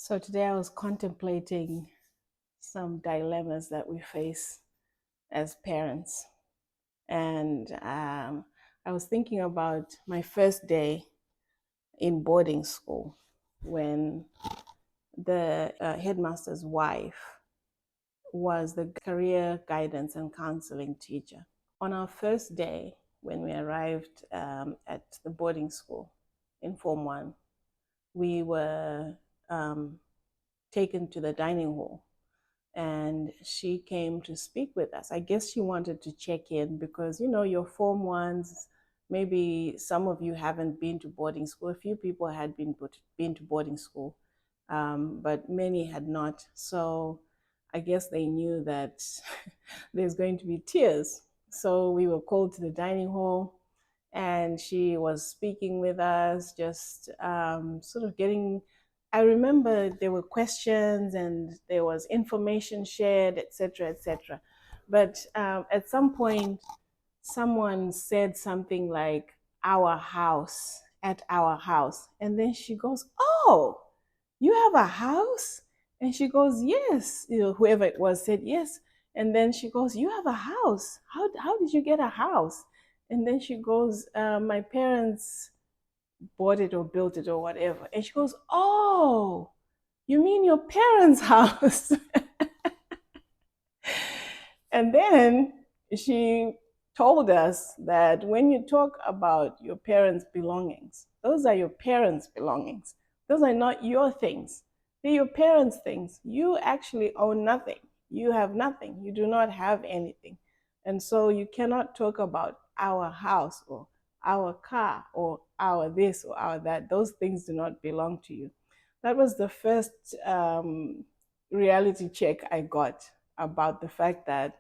So today I was contemplating some dilemmas that we face as parents. And I was thinking about my first day in boarding school when the headmaster's wife was the career guidance and counseling teacher. On our first day, when we arrived at the boarding school in Form 1, we were taken to the dining hall and she came to speak with us. I guess she wanted to check in because, your Form 1s, maybe some of you haven't been to boarding school. A few people had been to boarding school, but many had not. So I guess they knew that there's going to be tears. So we were called to the dining hall and she was speaking with us, just sort of getting. I remember there were questions and there was information shared, etc., etc. But at some point, someone said something like "our house," at our house, and then she goes, "Oh, you have a house?" And she goes, "Yes." Whoever it was said yes, and then she goes, "You have a house? How did you get a house?" And then she goes, "My parents bought it or built it or whatever." And she goes, "Oh, you mean your parents' house?" And then she told us that when you talk about your parents' belongings, those are your parents' belongings. Those are not your things. They're your parents' things. You actually own nothing. You have nothing. You do not have anything. And so you cannot talk about our house or our car or our this or our that. Those things do not belong to you. That was the first reality check I got about the fact that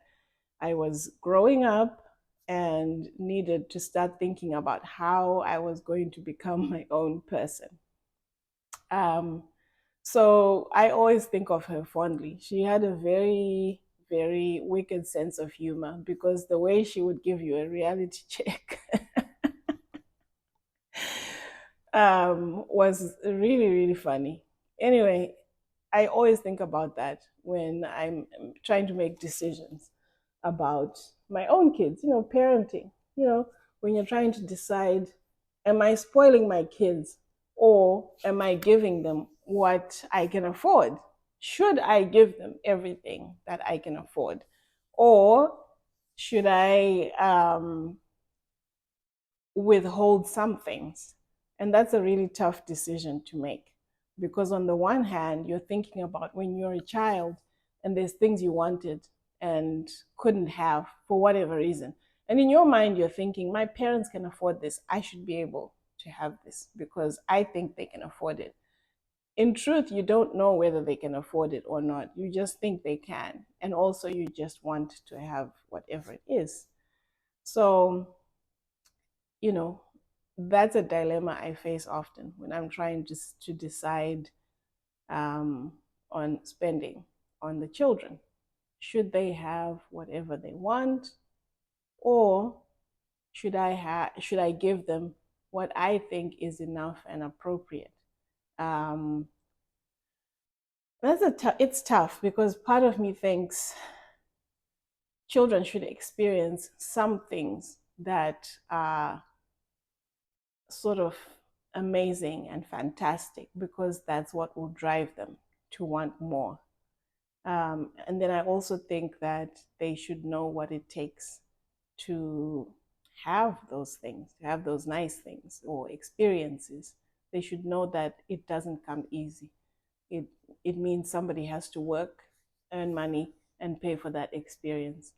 I was growing up and needed to start thinking about how I was going to become my own person. Um, so I always think of her fondly. She had a very, very wicked sense of humor because the way she would give you a reality check was really, really funny. Anyway, I always think about that when I'm trying to make decisions about my own kids, parenting. When you're trying to decide, am I spoiling my kids or am I giving them what I can afford? Should I give them everything that I can afford? Or should I withhold some things? And that's a really tough decision to make because, on the one hand, you're thinking about when you're a child and there's things you wanted and couldn't have for whatever reason. And in your mind, you're thinking, my parents can afford this. I should be able to have this because I think they can afford it. In truth, you don't know whether they can afford it or not. You just think they can. And also, you just want to have whatever it is. So, you know, that's a dilemma I face often when I'm trying to decide um, on spending on the children. Should they have whatever they want, or should I give them what I think is enough and appropriate? Um, it's tough because part of me thinks children should experience some things that are sort of amazing and fantastic because that's what will drive them to want more. And then I also think that they should know what it takes to have those things, to have those nice things or experiences. They should know that it doesn't come easy. It, it means somebody has to work, earn money, and pay for that experience.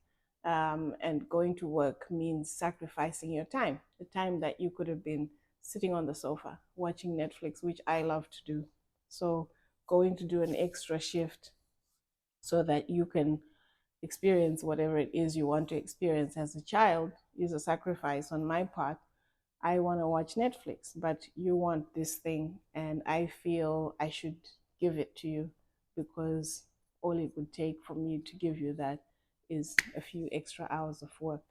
And going to work means sacrificing your time, the time that you could have been sitting on the sofa watching Netflix, which I love to do. So going to do an extra shift so that you can experience whatever it is you want to experience as a child is a sacrifice on my part. I want to watch Netflix, but you want this thing, and I feel I should give it to you because all it would take for me to give you that is a few extra hours of work.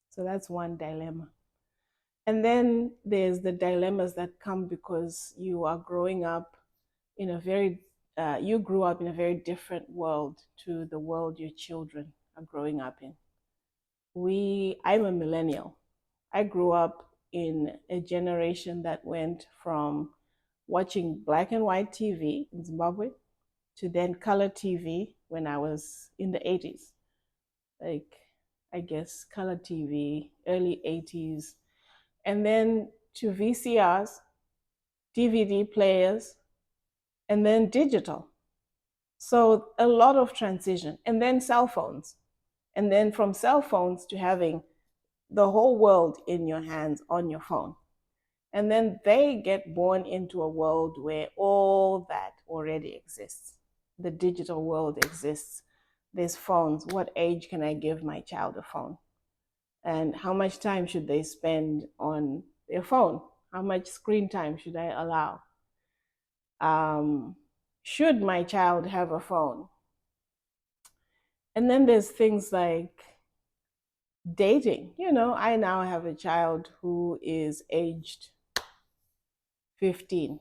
So that's one dilemma. And then there's the dilemmas that come because you are growing up in a very you grew up in a very different world to the world your children are growing up in. I'm a millennial. I grew up in a generation that went from watching black and white TV in Zimbabwe to then color TV when I was in the 80s. Like, I guess color TV, early 80s, and then to VCRs, DVD players, and then digital. So a lot of transition, and then cell phones. And then from cell phones to having the whole world in your hands on your phone. And then they get born into a world where all that already exists. The digital world exists. There's phones. What age can I give my child a phone? And how much time should they spend on their phone? How much screen time should I allow? Should my child have a phone? And then there's things like dating. I now have a child who is aged 15.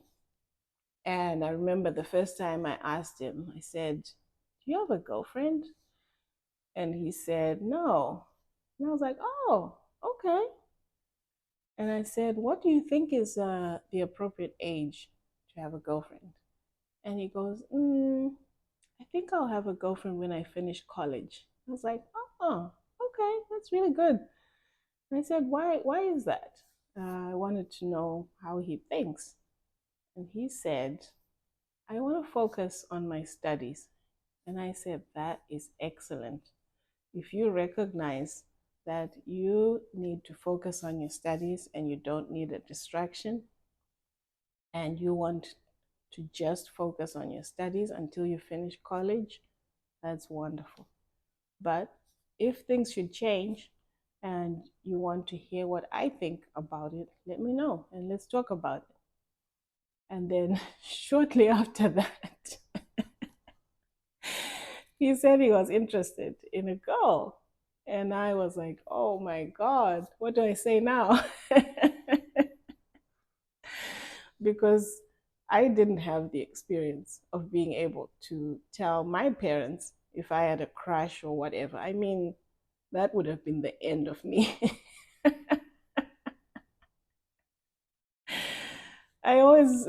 And I remember the first time I asked him, I said, "Do you have a girlfriend?" And he said, "No." And I was like, "Oh, okay." And I said, "What do you think is the appropriate age to have a girlfriend?" And he goes, "I think I'll have a girlfriend when I finish college." I was like, "Oh, okay, that's really good." And I said, "Why is that?" I wanted to know how he thinks. And he said, "I want to focus on my studies." And I said, "That is excellent. If you recognize that you need to focus on your studies and you don't need a distraction, and you want to just focus on your studies until you finish college, that's wonderful. But if things should change and you want to hear what I think about it, let me know and let's talk about it." And then shortly after that, he said he was interested in a girl. And I was like, "Oh my God, what do I say now?" Because I didn't have the experience of being able to tell my parents if I had a crush or whatever. I mean, that would have been the end of me. I always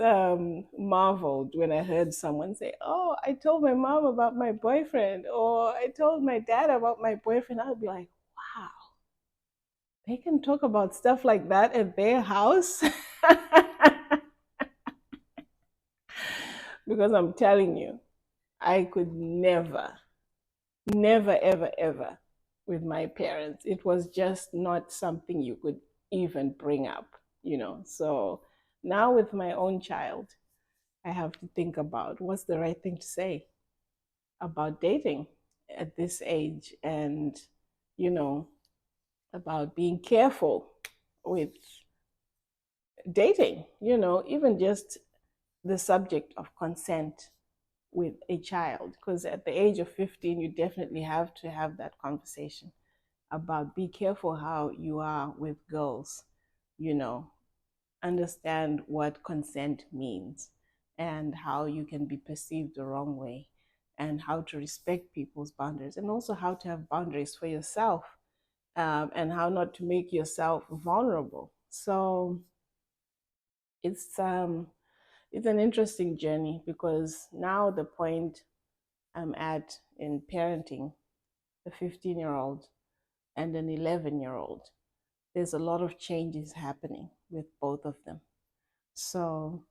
marveled when I heard someone say, "Oh, I told my mom about my boyfriend," or "I told my dad about my boyfriend." I'd be like, wow, they can talk about stuff like that at their house? Because I'm telling you, I could never, never, ever, ever with my parents. It was just not something you could even bring up. So now with my own child, I have to think about what's the right thing to say about dating at this age, and, you know, about being careful with dating, even just the subject of consent with a child. Because at the age of 15, you definitely have to have that conversation about be careful how you are with girls, you know, understand what consent means and how you can be perceived the wrong way and how to respect people's boundaries and also how to have boundaries for yourself, and how not to make yourself vulnerable. So it's an interesting journey because now the point I'm at in parenting a 15-year-old and an 11-year-old, there's a lot of changes happening with both of them. So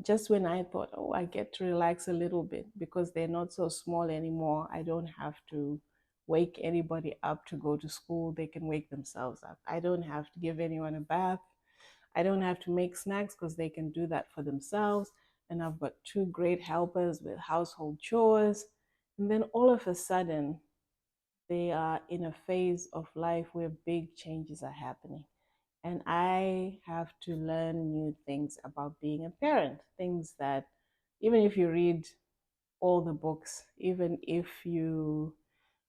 just when I thought, oh, I get to relax a little bit because they're not so small anymore, I don't have to wake anybody up to go to school. They can wake themselves up. I don't have to give anyone a bath. I don't have to make snacks because they can do that for themselves. And I've got two great helpers with household chores. And then all of a sudden, they are in a phase of life where big changes are happening. And I have to learn new things about being a parent, things that even if you read all the books, even if you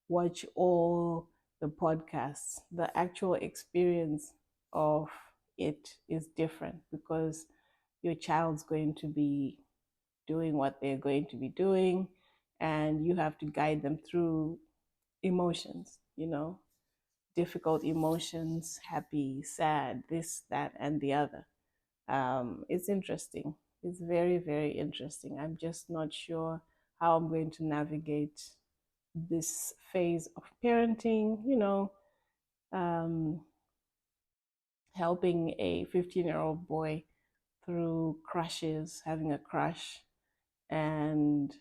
watch all the podcasts, the actual experience of it is different because your child's going to be doing what they're going to be doing, and you have to guide them through emotions, difficult emotions, happy, sad, this, that, and the other. It's interesting. It's very, very interesting. I'm just not sure how I'm going to navigate this phase of parenting, um, helping a 15-year-old boy through crushes, having a crush, and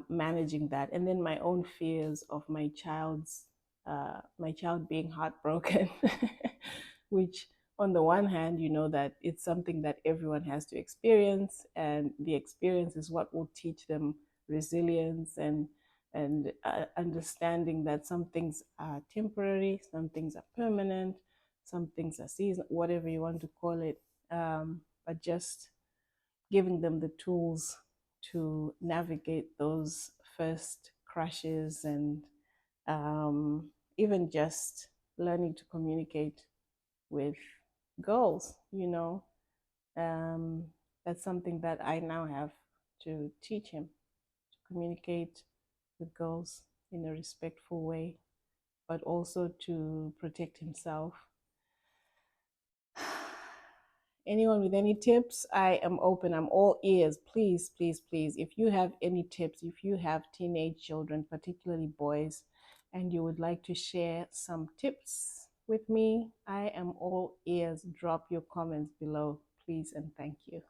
managing that, and then my own fears of my child being heartbroken, which on the one hand, you know that it's something that everyone has to experience, and the experience is what will teach them resilience and understanding that some things are temporary, some things are permanent, some things are seasonal, whatever you want to call it. But just giving them the tools to navigate those first crashes, and even just learning to communicate with girls, um, that's something that I now have to teach him, to communicate with girls in a respectful way, but also to protect himself. Anyone with any tips, I am open. I'm all ears. Please, please, please. If you have any tips, if you have teenage children, particularly boys, and you would like to share some tips with me, I am all ears. Drop your comments below, please, and thank you.